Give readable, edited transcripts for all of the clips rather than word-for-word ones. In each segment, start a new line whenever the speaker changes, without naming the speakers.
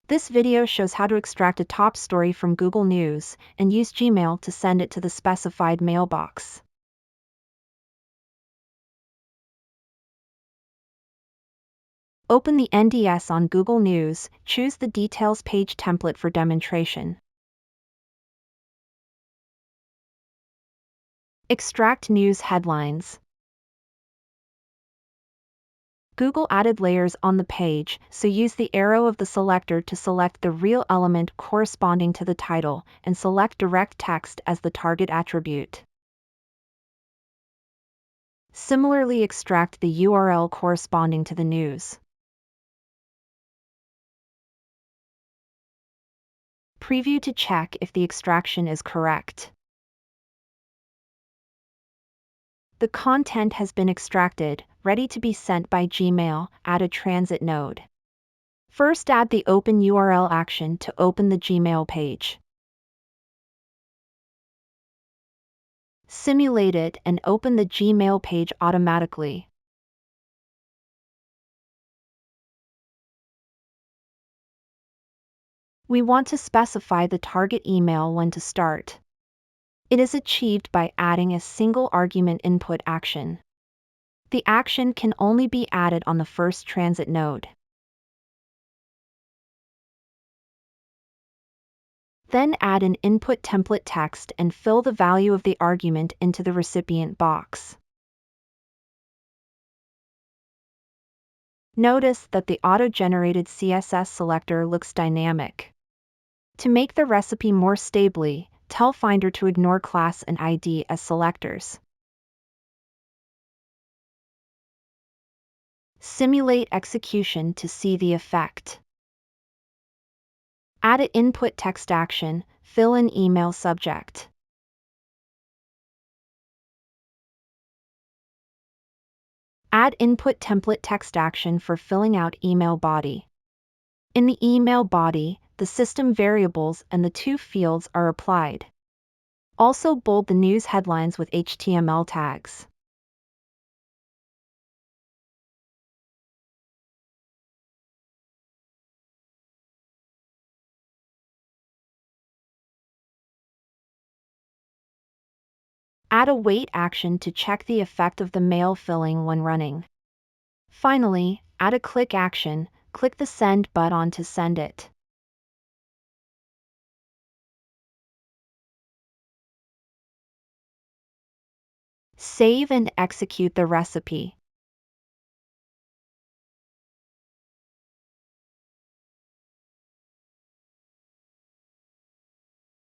This video shows how to extract a top story from Google News and use Gmail to send it to the specified mailbox. Open the NDS on Google News, choose the Details page template for demonstration. Extract news headlines. Google added layers on the page, so use the arrow of the selector to select the real element corresponding to the title and select direct text as the target attribute. Similarly, extract the URL corresponding to the news. Preview to check if the extraction is correct. The content has been extracted, ready to be sent by Gmail. Add a transit node. First, add the Open URL action to open the Gmail page. Simulate it and open the Gmail page automatically. We want to specify the target email when to start. It is achieved by adding a single argument input action. The action can only be added on the first transit node. Then add an input template text and fill the value of the argument into the recipient box. Notice that the auto-generated CSS selector looks dynamic. To make the recipe more stably, tell Finder to ignore class and ID as selectors. Simulate execution to see the effect. Add an input text action, fill in email subject. Add input template text action for filling out email body. In the email body, the system variables and the two fields are applied. Also bold the news headlines with HTML tags. Add a wait action to check the effect of the mail filling when running. Finally, add a click action, click the send button to send it. Save and execute the recipe.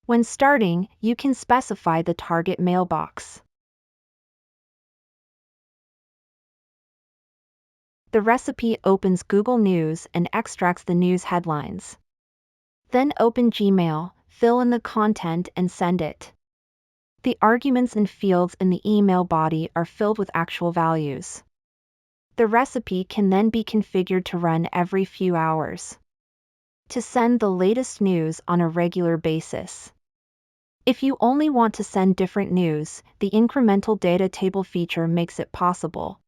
When starting, you can specify the target mailbox. The recipe opens Google News and extracts the news headlines. Then open Gmail, fill in the content and send it. The arguments and fields in the email body are filled with actual values. The recipe can then be configured to run every few hours. To send the latest news on a regular basis. If you only want to send different news, the incremental data table feature makes it possible.